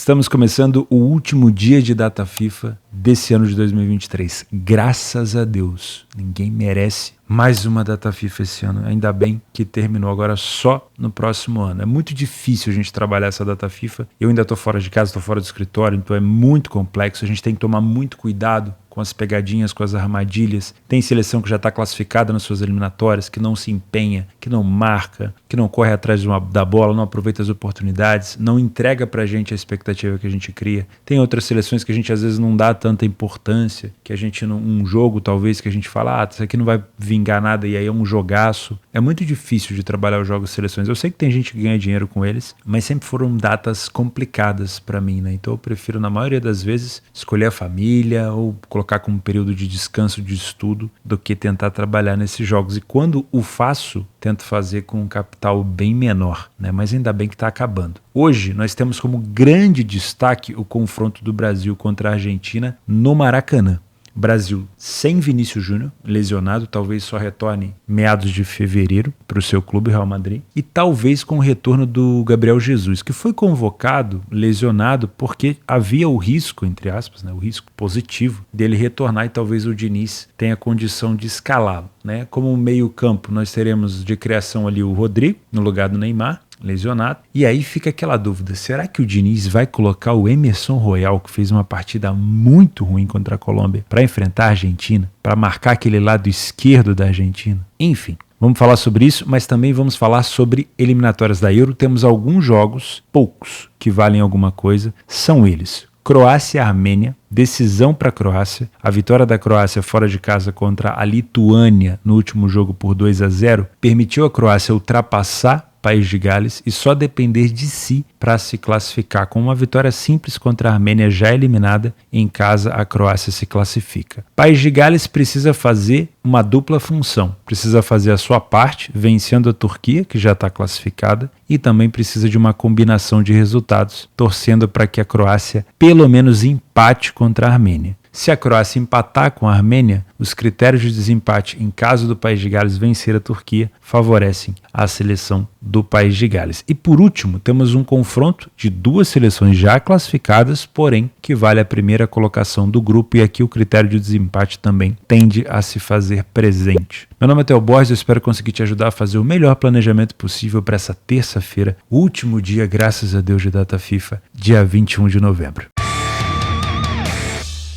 Estamos começando o último dia de data FIFA desse ano de 2023. Graças a Deus, ninguém merece mais uma data FIFA esse ano. Ainda bem que terminou agora só no próximo ano. É muito difícil a gente trabalhar essa data FIFA. Eu ainda estou fora de casa, estou fora do escritório, então é muito complexo. A gente tem que tomar muito cuidado com as pegadinhas, com as armadilhas. Tem seleção que já está classificada nas suas eliminatórias, que não se empenha, que não marca, que não corre atrás da bola, não aproveita as oportunidades, não entrega pra gente a expectativa que a gente cria. Tem outras seleções que a gente às vezes não dá tanta importância, que a gente, um jogo talvez, que a gente fala, isso aqui não vai vingar nada, e aí é um jogaço. É muito difícil de trabalhar os jogos de seleções. Eu sei que tem gente que ganha dinheiro com eles, mas sempre foram datas complicadas pra mim, né? Então eu prefiro, na maioria das vezes, escolher a família ou colocar como um período de descanso, de estudo, do que tentar trabalhar nesses jogos. E quando o faço, tento fazer com um capital bem menor, né? Mas ainda bem que está acabando. Hoje nós temos como grande destaque o confronto do Brasil contra a Argentina no Maracanã. Brasil sem Vinícius Júnior, lesionado, talvez só retorne meados de fevereiro para o seu clube Real Madrid, e talvez com o retorno do Gabriel Jesus, que foi convocado, lesionado, porque havia o risco, entre aspas, né, o risco positivo dele retornar, e talvez o Diniz tenha condição de escalá-lo, né? Como meio campo nós teremos de criação ali o Rodrigo no lugar do Neymar, lesionado. E aí fica aquela dúvida, será que o Diniz vai colocar o Emerson Royal, que fez uma partida muito ruim contra a Colômbia, para enfrentar a Argentina, para marcar aquele lado esquerdo da Argentina? Enfim, vamos falar sobre isso, mas também vamos falar sobre eliminatórias da Euro. Temos alguns jogos, poucos, que valem alguma coisa. São eles: Croácia e Armênia, decisão para a Croácia. A vitória da Croácia fora de casa contra a Lituânia no último jogo por 2-0 permitiu a Croácia ultrapassar País de Gales e só depender de si para se classificar. Com uma vitória simples contra a Armênia já eliminada, em casa a Croácia se classifica. País de Gales precisa fazer uma dupla função. Precisa fazer a sua parte, vencendo a Turquia, que já está classificada, e também precisa de uma combinação de resultados, torcendo para que a Croácia pelo menos empate contra a Armênia. Se a Croácia empatar com a Armênia, os critérios de desempate em caso do País de Gales vencer a Turquia favorecem a seleção do País de Gales. E por último, temos um confronto de duas seleções já classificadas, porém que vale a primeira colocação do grupo, e aqui o critério de desempate também tende a se fazer presente. Meu nome é Theo Borges, eu espero conseguir te ajudar a fazer o melhor planejamento possível para essa terça-feira, último dia, graças a Deus, de data FIFA, dia 21 de novembro.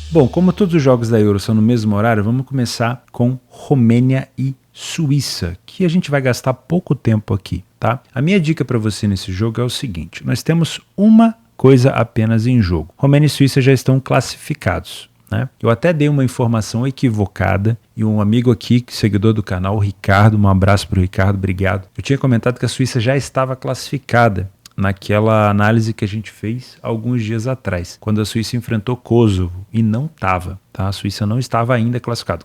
Bom, como todos os jogos da Euro são no mesmo horário, vamos começar com Romênia e Suíça, que a gente vai gastar pouco tempo aqui, tá? A minha dica para você nesse jogo é o seguinte: nós temos uma coisa apenas em jogo. Romênia e Suíça já estão classificados, né? Eu até dei uma informação equivocada e um amigo aqui, seguidor do canal, o Ricardo, um abraço para o Ricardo, obrigado. Eu tinha comentado que a Suíça já estava classificada naquela análise que a gente fez alguns dias atrás, quando a Suíça enfrentou Kosovo, e não estava, tá? A Suíça não estava ainda classificada.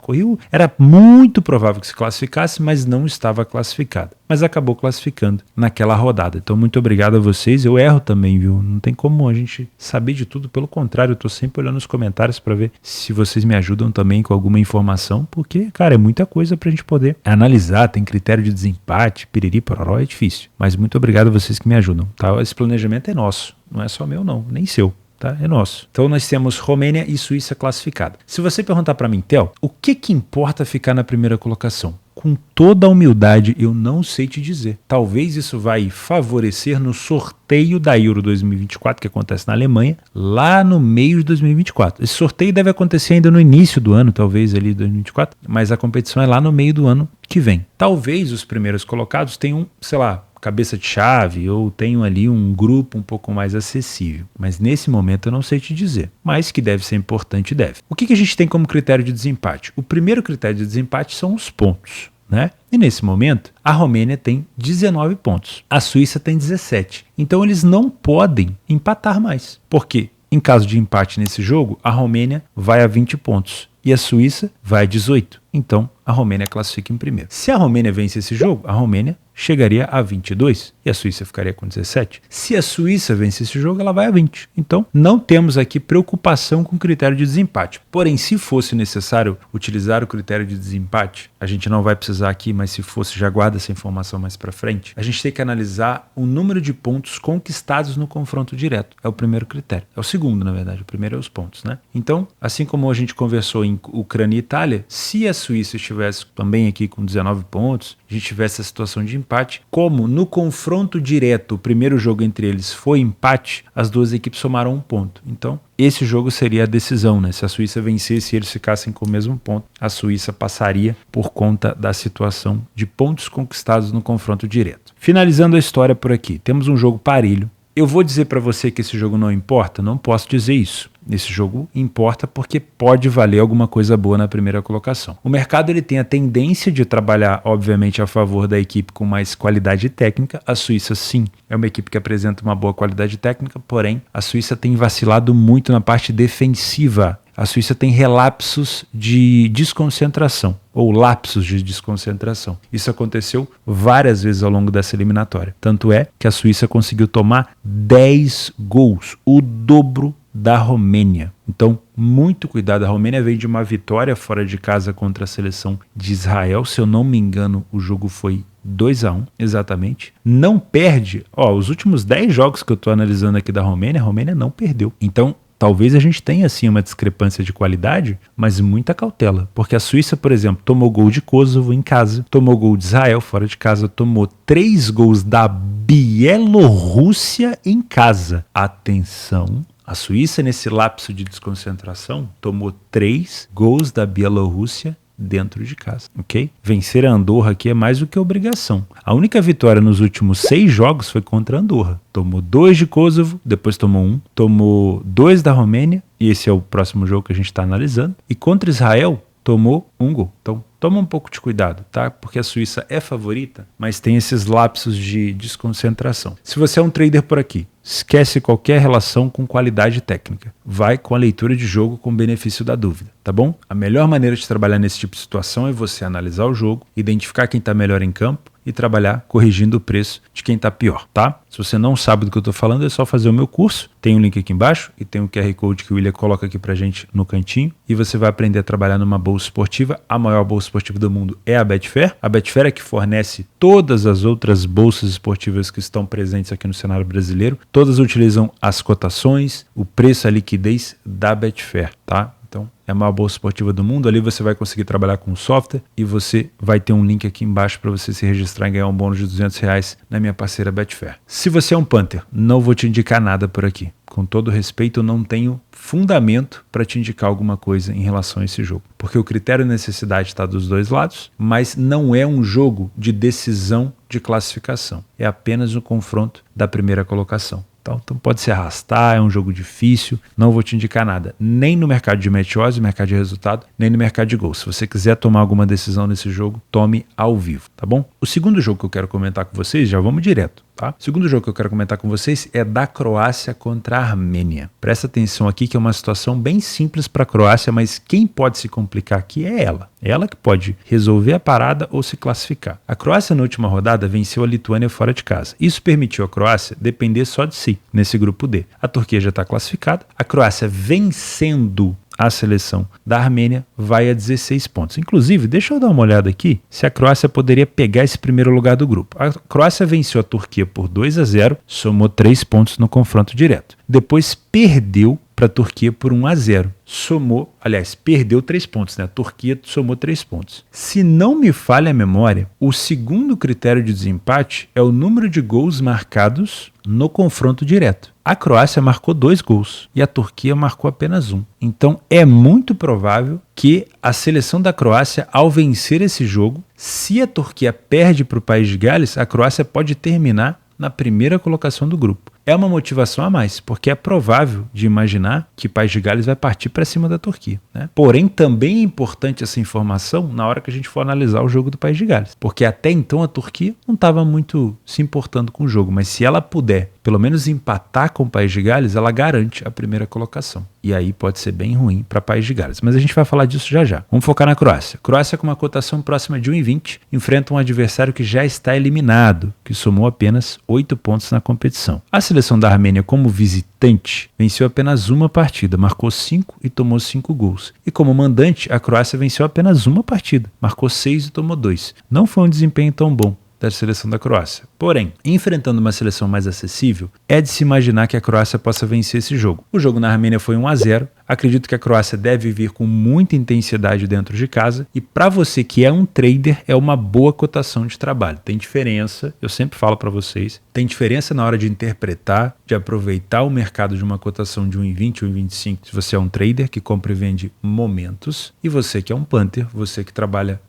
Era muito provável que se classificasse, mas não estava classificada. Mas acabou classificando naquela rodada. Então, muito obrigado a vocês. Eu erro também, viu? Não tem como a gente saber de tudo. Pelo contrário, eu tô sempre olhando os comentários para ver se vocês me ajudam também com alguma informação, porque, cara, é muita coisa pra gente poder analisar. Tem critério de desempate, piriri, pororó, é difícil. Mas muito obrigado a vocês que me ajudam, tá? Esse planejamento é nosso. Não é só meu, não. Nem seu. Tá? É nosso. Então nós temos Romênia e Suíça classificada. Se você perguntar para mim, Theo, o que importa ficar na primeira colocação? Com toda a humildade, eu não sei te dizer. Talvez isso vai favorecer no sorteio da Euro 2024, que acontece na Alemanha, lá no meio de 2024. Esse sorteio deve acontecer ainda no início do ano, talvez ali 2024, mas a competição é lá no meio do ano que vem. Talvez os primeiros colocados tenham, sei lá, cabeça de chave, ou tenho ali um grupo um pouco mais acessível. Mas nesse momento eu não sei te dizer. Mas que deve ser importante, deve. O que a gente tem como critério de desempate? O primeiro critério de desempate são os pontos, né? E nesse momento, a Romênia tem 19 pontos. A Suíça tem 17. Então eles não podem empatar mais. Por quê? Em caso de empate nesse jogo, a Romênia vai a 20 pontos. E a Suíça vai a 18. Então, a Romênia classifica em primeiro. Se a Romênia vence esse jogo, a Romênia chegaria a 22 e a Suíça ficaria com 17. Se a Suíça vencer esse jogo, ela vai a 20. Então, não temos aqui preocupação com o critério de desempate. Porém, se fosse necessário utilizar o critério de desempate, a gente não vai precisar aqui, mas se fosse, já guarda essa informação mais para frente, a gente tem que analisar o número de pontos conquistados no confronto direto. É o primeiro critério. É o segundo, na verdade. O primeiro é os pontos, né? Então, assim como a gente conversou em Ucrânia e Itália, se a Suíça estivesse também aqui com 19 pontos, a gente tivesse a situação de empate, como no confronto direto, o primeiro jogo entre eles foi empate, as duas equipes somaram um ponto. Então, esse jogo seria a decisão, né? Se a Suíça vencesse e eles ficassem com o mesmo ponto, a Suíça passaria por conta da situação de pontos conquistados no confronto direto. Finalizando a história por aqui, temos um jogo parelho. Eu vou dizer para você que esse jogo não importa? Não posso dizer isso. Esse jogo importa porque pode valer alguma coisa boa na primeira colocação. O mercado ele tem a tendência de trabalhar, obviamente, a favor da equipe com mais qualidade técnica. A Suíça, sim, é uma equipe que apresenta uma boa qualidade técnica, porém, a Suíça tem vacilado muito na parte defensiva. A Suíça tem relapsos de desconcentração, ou lapsos de desconcentração. Isso aconteceu várias vezes ao longo dessa eliminatória. Tanto é que a Suíça conseguiu tomar 10 gols, o dobro da Romênia. Então, muito cuidado. A Romênia veio de uma vitória fora de casa contra a seleção de Israel. Se eu não me engano, o jogo foi 2-1, exatamente. Não perde. Os últimos 10 jogos que eu estou analisando aqui da Romênia, a Romênia não perdeu. Então, talvez a gente tenha sim uma discrepância de qualidade, mas muita cautela. Porque a Suíça, por exemplo, tomou gol de Kosovo em casa, tomou gol de Israel fora de casa, tomou 3 gols da Bielorrússia em casa. Atenção! A Suíça, nesse lapso de desconcentração, tomou 3 gols da Bielorrússia dentro de casa, ok? Vencer a Andorra aqui é mais do que obrigação. A única vitória nos últimos 6 jogos foi contra a Andorra. Tomou 2 de Kosovo, depois tomou 1, tomou 2 da Romênia, e esse é o próximo jogo que a gente está analisando, e contra Israel tomou 1 gol. Então, toma um pouco de cuidado, tá? Porque a Suíça é favorita, mas tem esses lapsos de desconcentração. Se você é um trader por aqui, esquece qualquer relação com qualidade técnica. Vai com a leitura de jogo com benefício da dúvida, tá bom? A melhor maneira de trabalhar nesse tipo de situação é você analisar o jogo, identificar quem está melhor em campo e trabalhar corrigindo o preço de quem está pior, tá? Se você não sabe do que eu estou falando, é só fazer o meu curso. Tem um link aqui embaixo e tem um QR Code que o William coloca aqui pra gente no cantinho e você vai aprender a trabalhar numa bolsa esportiva. A maior bolsa esportiva do mundo é a Betfair. A Betfair é que fornece todas as outras bolsas esportivas que estão presentes aqui no cenário brasileiro. Todas utilizam as cotações, o preço, a liquidez da Betfair, tá? Então, é a maior bolsa esportiva do mundo. Ali você vai conseguir trabalhar com o software e você vai ter um link aqui embaixo para você se registrar e ganhar um bônus de R$200 na minha parceira Betfair. Se você é um punter, não vou te indicar nada por aqui. Com todo respeito, eu não tenho fundamento para te indicar alguma coisa em relação a esse jogo. Porque o critério de necessidade está dos dois lados, mas não é um jogo de decisão de classificação. É apenas um confronto da primeira colocação. Então pode se arrastar, é um jogo difícil, não vou te indicar nada, nem no mercado de match odds, mercado de resultado, nem no mercado de gols. Se você quiser tomar alguma decisão nesse jogo, tome ao vivo, tá bom? O segundo jogo que eu quero comentar com vocês, já vamos direto, tá? O segundo jogo que eu quero comentar com vocês é da Croácia contra a Armênia. Presta atenção aqui que é uma situação bem simples para a Croácia, mas quem pode se complicar aqui é ela. É ela que pode resolver a parada ou se classificar. A Croácia na última rodada venceu a Lituânia fora de casa. Isso permitiu a Croácia depender só de si nesse grupo D. A Turquia já está classificada. A Croácia vencendo a seleção da Armênia vai a 16 pontos. Inclusive, deixa eu dar uma olhada aqui se a Croácia poderia pegar esse primeiro lugar do grupo. A Croácia venceu a Turquia por 2-0, somou 3 pontos no confronto direto. Depois perdeu para a Turquia por 1-0. Perdeu 3 pontos, né? A Turquia somou 3 pontos. Se não me falha a memória, o segundo critério de desempate é o número de gols marcados no confronto direto. A Croácia marcou 2 gols e a Turquia marcou apenas 1. Então é muito provável que a seleção da Croácia, ao vencer esse jogo, se a Turquia perde para o País de Gales, a Croácia pode terminar na primeira colocação do grupo. É uma motivação a mais, porque é provável de imaginar que o País de Gales vai partir para cima da Turquia, né? Porém, também é importante essa informação na hora que a gente for analisar o jogo do País de Gales, porque até então a Turquia não estava muito se importando com o jogo, mas se ela puder pelo menos empatar com o País de Gales, ela garante a primeira colocação. E aí pode ser bem ruim para País de Gales. Mas a gente vai falar disso já já. Vamos focar na Croácia. Croácia com uma cotação próxima de 1,20 enfrenta um adversário que já está eliminado, que somou apenas 8 pontos na competição. A seleção da Armênia como visitante venceu apenas uma partida, marcou 5 e tomou 5 gols. E como mandante, a Croácia venceu apenas uma partida, marcou 6 e tomou 2. Não foi um desempenho tão bom da seleção da Croácia. Porém, enfrentando uma seleção mais acessível, é de se imaginar que a Croácia possa vencer esse jogo. O jogo na Armênia foi 1-0. Acredito que a Croácia deve vir com muita intensidade dentro de casa e para você que é um trader, é uma boa cotação de trabalho. Tem diferença, eu sempre falo para vocês, tem diferença na hora de interpretar, de aproveitar o mercado de uma cotação de 1,20 ou 1,25 se você é um trader que compra e vende momentos e você que é um punter, você que trabalha,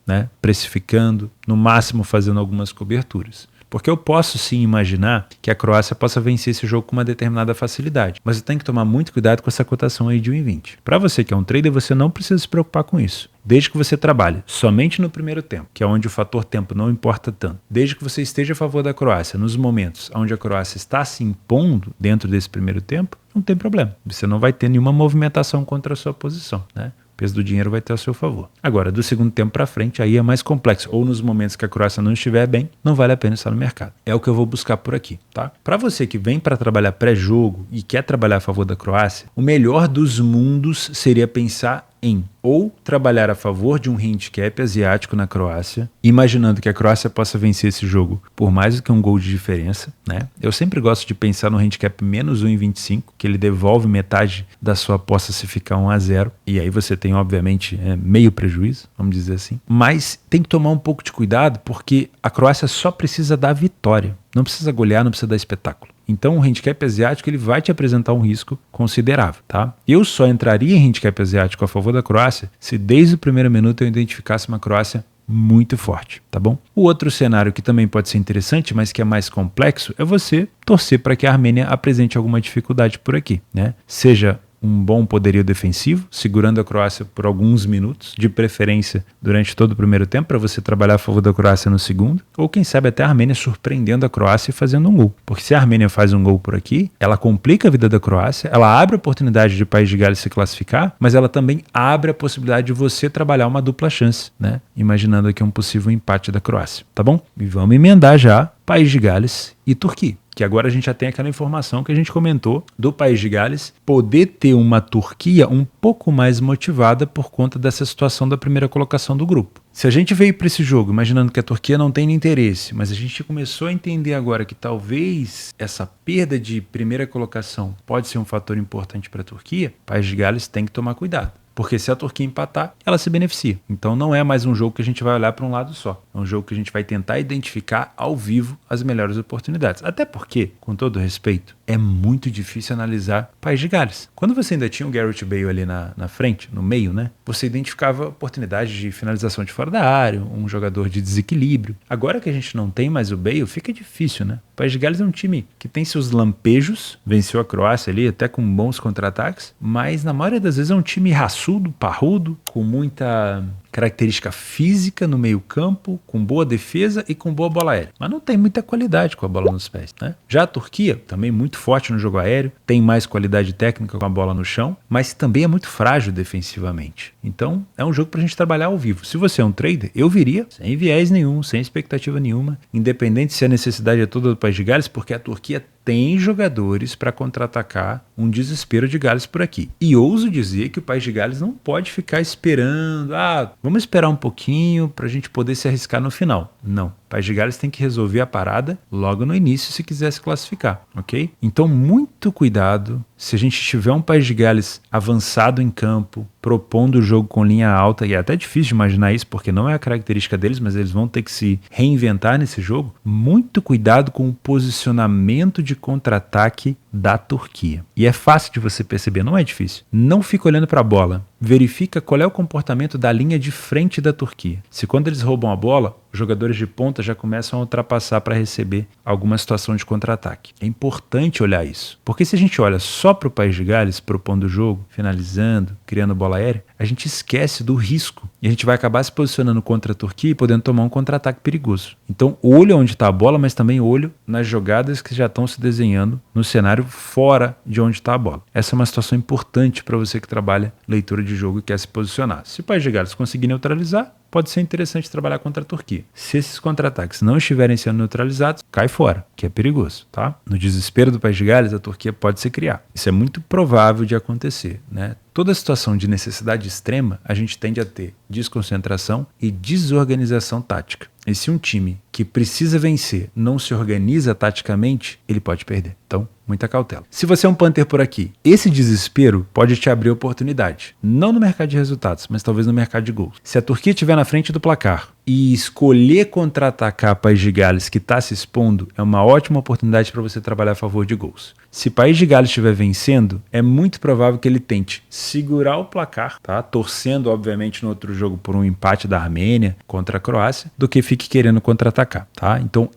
precificando, no máximo fazendo algumas coberturas. Porque eu posso sim imaginar que a Croácia possa vencer esse jogo com uma determinada facilidade. Mas eu tenho que tomar muito cuidado com essa cotação aí de 1,20. Para você que é um trader, você não precisa se preocupar com isso. Desde que você trabalhe somente no primeiro tempo, que é onde o fator tempo não importa tanto. Desde que você esteja a favor da Croácia, nos momentos onde a Croácia está se impondo dentro desse primeiro tempo, não tem problema. Você não vai ter nenhuma movimentação contra a sua posição, O peso do dinheiro vai ter a seu favor. Agora, do segundo tempo para frente, aí é mais complexo. Ou nos momentos que a Croácia não estiver bem, não vale a pena estar no mercado. É o que eu vou buscar por aqui, tá? Para você que vem para trabalhar pré-jogo e quer trabalhar a favor da Croácia, o melhor dos mundos seria pensar em ou trabalhar a favor de um handicap asiático na Croácia, imaginando que a Croácia possa vencer esse jogo por mais do que um gol de diferença, Eu sempre gosto de pensar no handicap menos 1,25, que ele devolve metade da sua aposta se ficar 1-0, e aí você tem, obviamente, meio prejuízo, vamos dizer assim. Mas tem que tomar um pouco de cuidado, porque a Croácia só precisa da vitória. Não precisa golear, não precisa dar espetáculo. Então o handicap asiático ele vai te apresentar um risco considerável, tá? Eu só entraria em handicap asiático a favor da Croácia se desde o primeiro minuto eu identificasse uma Croácia muito forte, tá bom? O outro cenário que também pode ser interessante, mas que é mais complexo, é você torcer para que a Armênia apresente alguma dificuldade por aqui, Seja um bom poderio defensivo, segurando a Croácia por alguns minutos, de preferência durante todo o primeiro tempo, para você trabalhar a favor da Croácia no segundo, ou quem sabe até a Armênia surpreendendo a Croácia e fazendo um gol. Porque se a Armênia faz um gol por aqui, ela complica a vida da Croácia, ela abre a oportunidade de País de Gales se classificar, mas ela também abre a possibilidade de você trabalhar uma dupla chance, Imaginando aqui um possível empate da Croácia, tá bom? E vamos emendar já País de Gales e Turquia. Que agora a gente já tem aquela informação que a gente comentou do País de Gales poder ter uma Turquia um pouco mais motivada por conta dessa situação da primeira colocação do grupo. Se a gente veio para esse jogo imaginando que a Turquia não tem interesse, mas a gente começou a entender agora que talvez essa perda de primeira colocação pode ser um fator importante para a Turquia, o País de Gales tem que tomar cuidado. Porque se a Turquia empatar, ela se beneficia. Então não é mais um jogo que a gente vai olhar para um lado só. É um jogo que a gente vai tentar identificar ao vivo as melhores oportunidades. Até porque, com todo respeito, é muito difícil analisar País de Gales. Quando você ainda tinha o Gareth Bale ali na frente, no meio, você identificava oportunidades de finalização de fora da área, um jogador de desequilíbrio. Agora que a gente não tem mais o Bale, fica difícil, O País de Gales é um time que tem seus lampejos, venceu a Croácia ali até com bons contra-ataques, mas na maioria das vezes é um time raçudo, parrudo, com muita característica física no meio campo, com boa defesa e com boa bola aérea. Mas não tem muita qualidade com a bola nos pés, Já a Turquia, também muito forte no jogo aéreo, tem mais qualidade técnica com a bola no chão, mas também é muito frágil defensivamente. Então, é um jogo pra gente trabalhar ao vivo. Se você é um trader, eu viria sem viés nenhum, sem expectativa nenhuma, independente se a necessidade é toda do País de Gales, porque a Turquia tem jogadores para contra-atacar um desespero de Gales por aqui. E ouso dizer que o País de Gales não pode ficar esperando, vamos esperar um pouquinho para a gente poder se arriscar no final. Não. O País de Gales tem que resolver a parada logo no início se quiser se classificar, ok? Então, muito cuidado. Se a gente tiver um País de Gales avançado em campo, propondo o jogo com linha alta, e é até difícil de imaginar isso, porque não é a característica deles, mas eles vão ter que se reinventar nesse jogo. Muito cuidado com o posicionamento de contra-ataque da Turquia. E é fácil de você perceber, não é difícil. Não fica olhando para a bola. Verifica qual é o comportamento da linha de frente da Turquia. Se quando eles roubam a bola, os jogadores de ponta já começam a ultrapassar para receber alguma situação de contra-ataque. É importante olhar isso, porque se a gente olha só para o País de Gales, propondo o jogo, finalizando, criando bola aérea, a gente esquece do risco e a gente vai acabar se posicionando contra a Turquia e podendo tomar um contra-ataque perigoso. Então, olho onde está a bola, mas também olho nas jogadas que já estão se desenhando no cenário fora de onde está a bola. Essa é uma situação importante para você que trabalha leitura de jogo e quer se posicionar. Se o País de Gales conseguir neutralizar, pode ser interessante trabalhar contra a Turquia. Se esses contra-ataques não estiverem sendo neutralizados, cai fora, que é perigoso, tá? No desespero do País de Gales, a Turquia pode se criar. Isso é muito provável de acontecer, né? Toda situação de necessidade extrema, a gente tende a ter desconcentração e desorganização tática. E se um time que precisa vencer não se organiza taticamente, ele pode perder. Então, muita cautela. Se você é um punter por aqui, esse desespero pode te abrir oportunidade. Não no mercado de resultados, mas talvez no mercado de gols. Se a Turquia estiver na frente do placar e escolher contra-atacar País de Gales que está se expondo, é uma ótima oportunidade para você trabalhar a favor de gols. Se País de Gales estiver vencendo, é muito provável que ele tente segurar o placar, tá? Torcendo, obviamente, no outro jogo por um empate da Armênia contra a Croácia, do que fique querendo contra-atacar, tá? Então,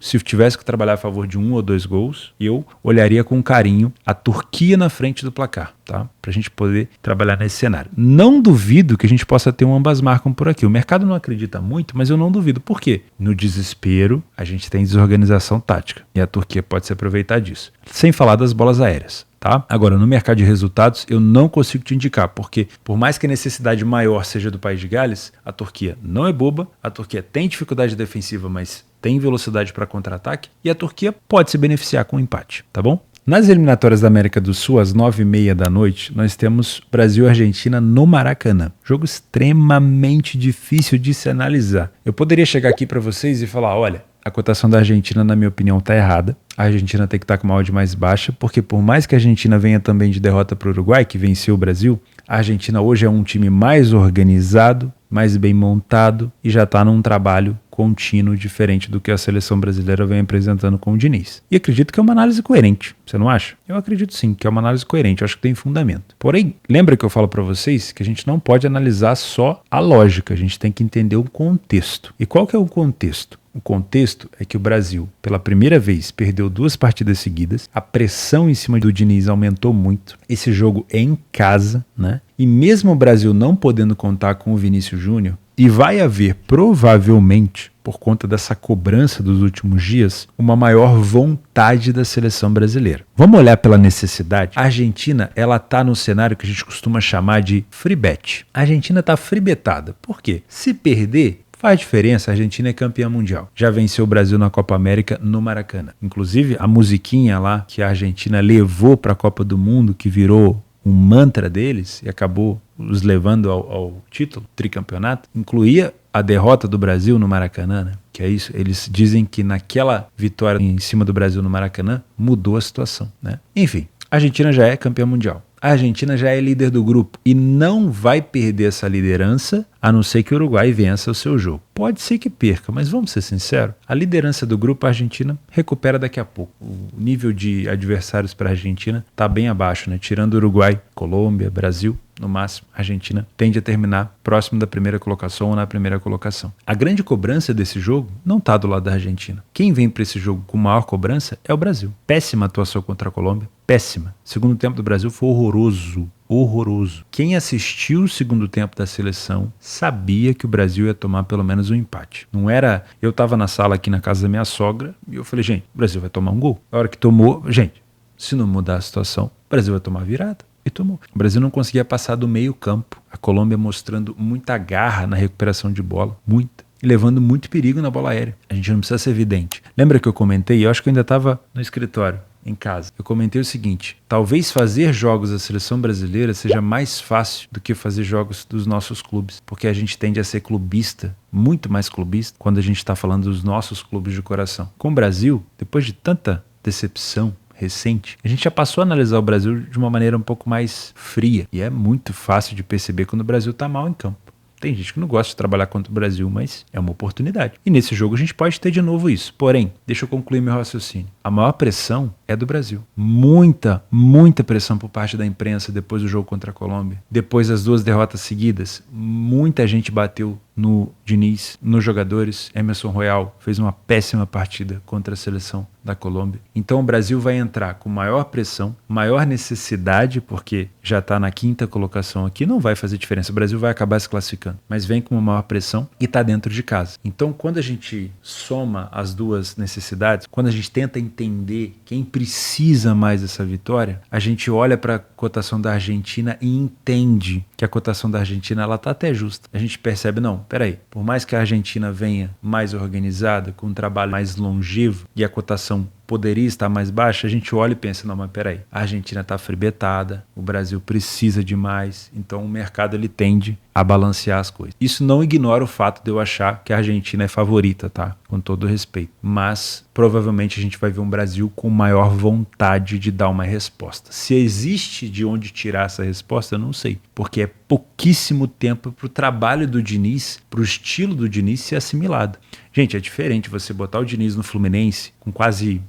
se eu tivesse que trabalhar a favor de 1 ou 2 gols, eu olharia com carinho a Turquia na frente do placar, tá? Pra gente poder trabalhar nesse cenário. Não duvido que a gente possa ter um ambas marcam por aqui. O mercado não acredita muito, mas eu não duvido. Por quê? No desespero, a gente tem desorganização tática e a Turquia pode se aproveitar disso. Sem falar das bolas aéreas. Tá? Agora, no mercado de resultados, eu não consigo te indicar, porque por mais que a necessidade maior seja do País de Gales, a Turquia não é boba, a Turquia tem dificuldade defensiva, mas tem velocidade para contra-ataque, e a Turquia pode se beneficiar com um empate, tá bom? Nas eliminatórias da América do Sul, às 9h30 da noite, nós temos Brasil e Argentina no Maracanã. Jogo extremamente difícil de se analisar. Eu poderia chegar aqui para vocês e falar, olha, a cotação da Argentina, na minha opinião, está errada. A Argentina tem que estar com uma odd mais baixa, porque por mais que a Argentina venha também de derrota para o Uruguai, que venceu o Brasil, a Argentina hoje é um time mais organizado, mais bem montado e já está num trabalho contínuo diferente do que a seleção brasileira vem apresentando com o Diniz. E acredito que é uma análise coerente, você não acha? Eu acredito sim, que é uma análise coerente, eu acho que tem fundamento. Porém, lembra que eu falo para vocês que a gente não pode analisar só a lógica, a gente tem que entender o contexto. E qual que é o contexto? O contexto é que o Brasil, pela primeira vez, perdeu 2 partidas seguidas, a pressão em cima do Diniz aumentou muito, esse jogo é em casa, né? E mesmo o Brasil não podendo contar com o Vinícius Júnior, e vai haver provavelmente, por conta dessa cobrança dos últimos dias, uma maior vontade da seleção brasileira. Vamos olhar pela necessidade? A Argentina, ela tá no cenário que a gente costuma chamar de free bet. A Argentina tá free betada. Por quê? Se perder, faz diferença, a Argentina é campeã mundial. Já venceu o Brasil na Copa América no Maracanã. Inclusive, a musiquinha lá que a Argentina levou para a Copa do Mundo, que virou um mantra deles e acabou os levando ao título, tricampeonato, incluía a derrota do Brasil no Maracanã, né? Que é isso, eles dizem que naquela vitória em cima do Brasil no Maracanã mudou a situação, né? Enfim, a Argentina já é campeã mundial. A Argentina já é líder do grupo e não vai perder essa liderança a não ser que o Uruguai vença o seu jogo. Pode ser que perca, mas vamos ser sinceros, a liderança do grupo a Argentina recupera daqui a pouco. O nível de adversários para a Argentina está bem abaixo, né? Tirando Uruguai, Colômbia, Brasil, no máximo, a Argentina tende a terminar próximo da primeira colocação ou na primeira colocação. A grande cobrança desse jogo não está do lado da Argentina. Quem vem para esse jogo com maior cobrança é o Brasil. Péssima atuação contra a Colômbia, péssima. O segundo tempo do Brasil foi horroroso. Horroroso. Quem assistiu o segundo tempo da seleção sabia que o Brasil ia tomar pelo menos um empate. Não era... Eu estava na sala aqui na casa da minha sogra e eu falei, gente, o Brasil vai tomar um gol. A hora que tomou, gente, se não mudar a situação, o Brasil vai tomar virada. E tomou. O Brasil não conseguia passar do meio campo. A Colômbia mostrando muita garra na recuperação de bola. Muita. E levando muito perigo na bola aérea. A gente não precisa ser evidente. Lembra que eu comentei? Eu acho que eu ainda estava no escritório, em casa. Eu comentei o seguinte, talvez fazer jogos da seleção brasileira seja mais fácil do que fazer jogos dos nossos clubes, porque a gente tende a ser clubista, muito mais clubista, quando a gente está falando dos nossos clubes de coração. Com o Brasil, depois de tanta decepção recente, a gente já passou a analisar o Brasil de uma maneira um pouco mais fria, e é muito fácil de perceber quando o Brasil está mal em campo. Tem gente que não gosta de trabalhar contra o Brasil, mas é uma oportunidade. E nesse jogo a gente pode ter de novo isso. Porém, deixa eu concluir meu raciocínio. A maior pressão é do Brasil. Muita, muita pressão por parte da imprensa depois do jogo contra a Colômbia. Depois das 2 derrotas seguidas, muita gente bateu no Diniz, nos jogadores. Emerson Royal fez uma péssima partida contra a seleção da Colômbia. Então o Brasil vai entrar com maior pressão, maior necessidade, porque já está na 5ª colocação aqui, não vai fazer diferença. O Brasil vai acabar se classificando, mas vem com uma maior pressão e está dentro de casa. Então quando a gente soma as duas necessidades, quando a gente tenta entender quem precisa mais dessa vitória, a gente olha para a cotação da Argentina e entende que a cotação da Argentina ela está até justa. A gente percebe, não, peraí, por mais que a Argentina venha mais organizada, com um trabalho mais longevo e a cotação poderia estar mais baixa, a gente olha e pensa, não, mas peraí, a Argentina está fribetada, o Brasil precisa de mais, então o mercado ele tende a balancear as coisas. Isso não ignora o fato de eu achar que a Argentina é favorita, tá? Com todo respeito. Mas provavelmente a gente vai ver um Brasil com maior vontade de dar uma resposta. Se existe de onde tirar essa resposta, eu não sei, porque é pouquíssimo tempo para o trabalho do Diniz, para o estilo do Diniz ser assimilado. Gente, é diferente você botar o Diniz no Fluminense com quase,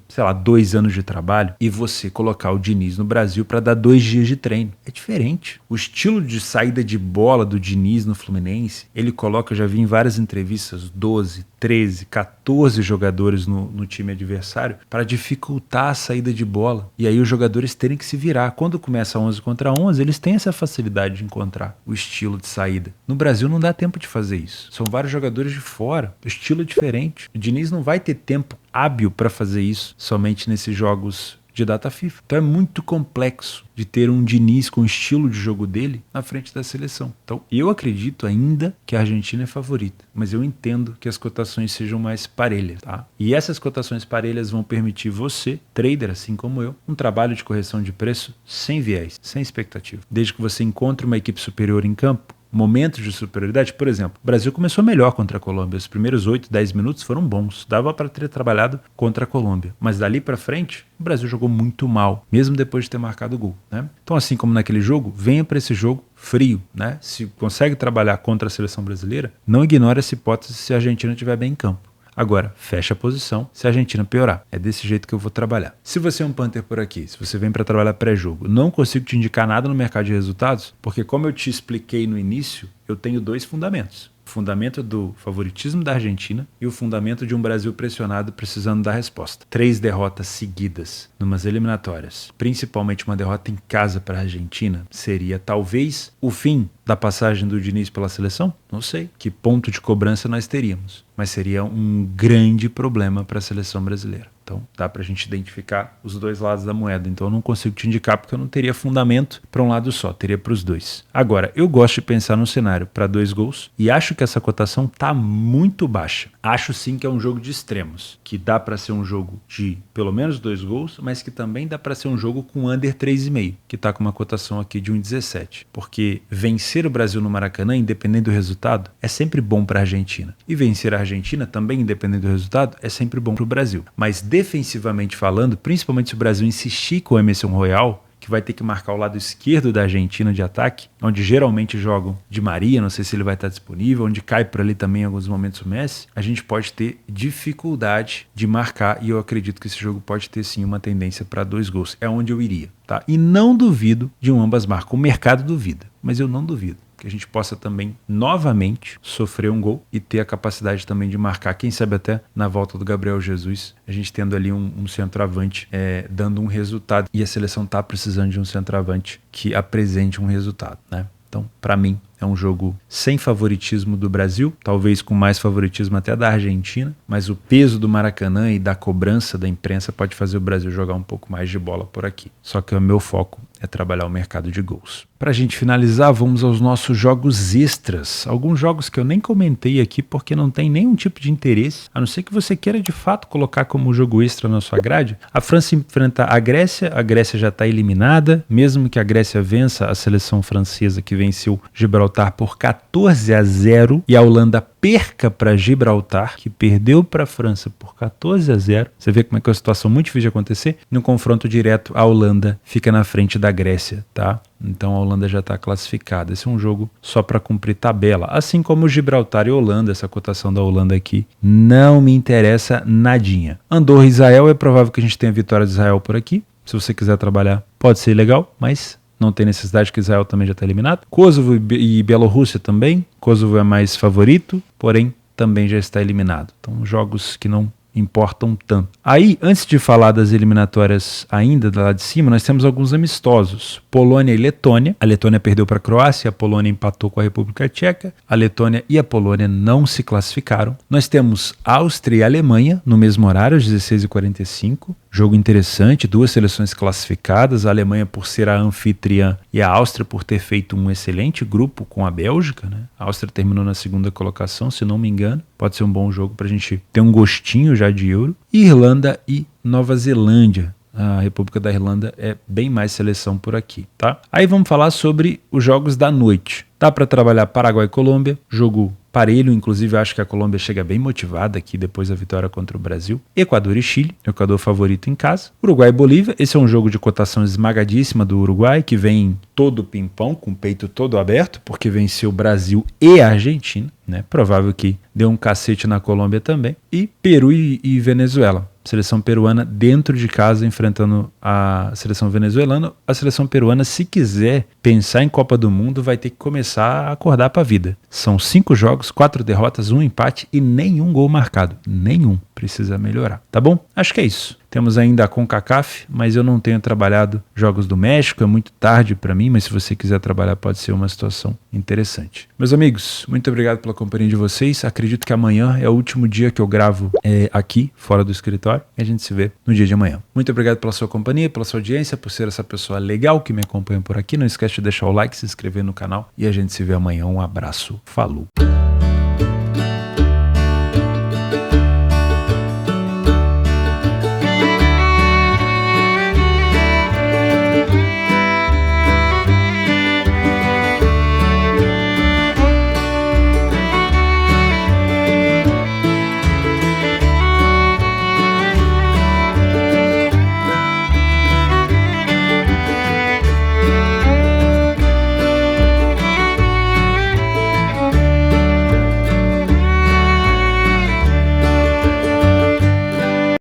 2 anos de trabalho e você colocar o Diniz no Brasil para dar 2 dias de treino. É diferente. O estilo de saída de bola do Diniz no Fluminense, ele coloca, eu já vi em várias entrevistas, 12, 13, 14 jogadores no time adversário para dificultar a saída de bola. E aí os jogadores terem que se virar. Quando começa 11 contra 11, eles têm essa facilidade de encontrar o estilo de saída. No Brasil não dá tempo de fazer isso. São vários jogadores de fora. O estilo é diferente. O Diniz não vai ter tempo hábil para fazer isso somente nesses jogos de data FIFA. Então é muito complexo de ter um Diniz com o estilo de jogo dele na frente da seleção. Então eu acredito ainda que a Argentina é favorita, mas eu entendo que as cotações sejam mais parelhas, tá? E essas cotações parelhas vão permitir você, trader assim como eu, um trabalho de correção de preço sem viés, sem expectativa. Desde que você encontre uma equipe superior em campo, momentos de superioridade. Por exemplo, o Brasil começou melhor contra a Colômbia. Os primeiros 8, 10 minutos foram bons. Dava para ter trabalhado contra a Colômbia. Mas dali para frente, o Brasil jogou muito mal, mesmo depois de ter marcado o gol, né? Então, assim como naquele jogo, venha para esse jogo frio, né? Se consegue trabalhar contra a seleção brasileira, não ignore essa hipótese se a Argentina estiver bem em campo. Agora, fecha a posição se a Argentina piorar. É desse jeito que eu vou trabalhar. Se você é um Panther por aqui, se você vem para trabalhar pré-jogo, não consigo te indicar nada no mercado de resultados, porque como eu te expliquei no início, eu tenho 2 fundamentos. O fundamento do favoritismo da Argentina e o fundamento de um Brasil pressionado precisando dar resposta. 3 derrotas seguidas numas eliminatórias, principalmente uma derrota em casa para a Argentina, seria talvez o fim da passagem do Diniz pela seleção? Não sei. Que ponto de cobrança nós teríamos? Mas seria um grande problema para a seleção brasileira. Então dá para a gente identificar os 2 lados da moeda. Então eu não consigo te indicar porque eu não teria fundamento para um lado só, teria para os 2. Agora, eu gosto de pensar num cenário para 2 gols e acho que essa cotação está muito baixa. Acho sim que é um jogo de extremos, que dá para ser um jogo de pelo menos 2 gols, mas que também dá para ser um jogo com under 3,5, que está com uma cotação aqui de 1,17. Porque vencer o Brasil no Maracanã, independente do resultado, é sempre bom para a Argentina. E vencer a Argentina, também independente do resultado, é sempre bom para o Brasil. Mas defensivamente falando, principalmente se o Brasil insistir com o Emerson Royal, que vai ter que marcar o lado esquerdo da Argentina de ataque, onde geralmente jogam Di Maria, não sei se ele vai estar disponível, onde cai por ali também em alguns momentos o Messi, a gente pode ter dificuldade de marcar e eu acredito que esse jogo pode ter sim uma tendência para 2 gols. É onde eu iria, tá? E não duvido de um ambas marcam. O mercado duvida, mas eu não duvido que a gente possa também novamente sofrer um gol e ter a capacidade também de marcar, quem sabe até na volta do Gabriel Jesus, a gente tendo ali um centroavante dando um resultado, e a seleção está precisando de um centroavante que apresente um resultado, né? Então, para mim, é um jogo sem favoritismo do Brasil, talvez com mais favoritismo até da Argentina, mas o peso do Maracanã e da cobrança da imprensa pode fazer o Brasil jogar um pouco mais de bola por aqui. Só que o meu foco é trabalhar o mercado de gols. Para a gente finalizar, vamos aos nossos jogos extras. Alguns jogos que eu nem comentei aqui porque não tem nenhum tipo de interesse, a não ser que você queira de fato colocar como jogo extra na sua grade. A França enfrenta a Grécia já está eliminada, mesmo que a Grécia vença a seleção francesa que venceu Gibraltar por 14-0 e a Holanda perca para Gibraltar, que perdeu para a França por 14-0. Você vê como é que é uma situação muito difícil de acontecer. No confronto direto, a Holanda fica na frente da Grécia, tá? Então a Holanda já está classificada. Esse é um jogo só para cumprir tabela. Assim como Gibraltar e Holanda, essa cotação da Holanda aqui não me interessa nadinha. Andorra e Israel, é provável que a gente tenha vitória de Israel por aqui. Se você quiser trabalhar, pode ser legal, mas não tem necessidade, que Israel também já está eliminado. Kosovo e Bielorrússia também. Kosovo é mais favorito, porém também já está eliminado. Então jogos que não importam tanto. Aí, antes de falar das eliminatórias ainda da lá de cima, nós temos alguns amistosos. Polônia e Letônia. A Letônia perdeu para a Croácia, a Polônia empatou com a República Tcheca. A Letônia e a Polônia não se classificaram. Nós temos Áustria e Alemanha no mesmo horário, às 16h45. Jogo interessante, duas seleções classificadas, a Alemanha por ser a anfitriã e a Áustria por ter feito um excelente grupo com a Bélgica, né? A Áustria terminou na segunda colocação, se não me engano. Pode ser um bom jogo para a gente ter um gostinho já de Euro. Irlanda e Nova Zelândia. A República da Irlanda é bem mais seleção por aqui, tá? Aí vamos falar sobre os jogos da noite. Dá para trabalhar Paraguai e Colômbia, jogo parelho, inclusive acho que a Colômbia chega bem motivada aqui depois da vitória contra o Brasil. Equador e Chile, Equador favorito em casa. Uruguai e Bolívia, esse é um jogo de cotação esmagadíssima do Uruguai, que vem todo pimpão, com o peito todo aberto, porque venceu o Brasil e a Argentina, né? Provável que deu um cacete na Colômbia também. E Peru e Venezuela. Seleção peruana dentro de casa enfrentando a seleção venezuelana. A seleção peruana, se quiser pensar em Copa do Mundo, vai ter que começar a acordar para a vida. São 5 jogos, 4 derrotas, 1 empate e nenhum gol marcado. Nenhum. Precisa melhorar, tá bom? Acho que é isso. Temos ainda a CONCACAF, mas eu não tenho trabalhado jogos do México, é muito tarde para mim, mas se você quiser trabalhar pode ser uma situação interessante. Meus amigos, muito obrigado pela companhia de vocês. Acredito que amanhã é o último dia que eu gravo aqui, fora do escritório, e a gente se vê no dia de amanhã. Muito obrigado pela sua companhia, pela sua audiência, por ser essa pessoa legal que me acompanha por aqui. Não esquece de deixar o like, se inscrever no canal e a gente se vê amanhã. Um abraço, falou!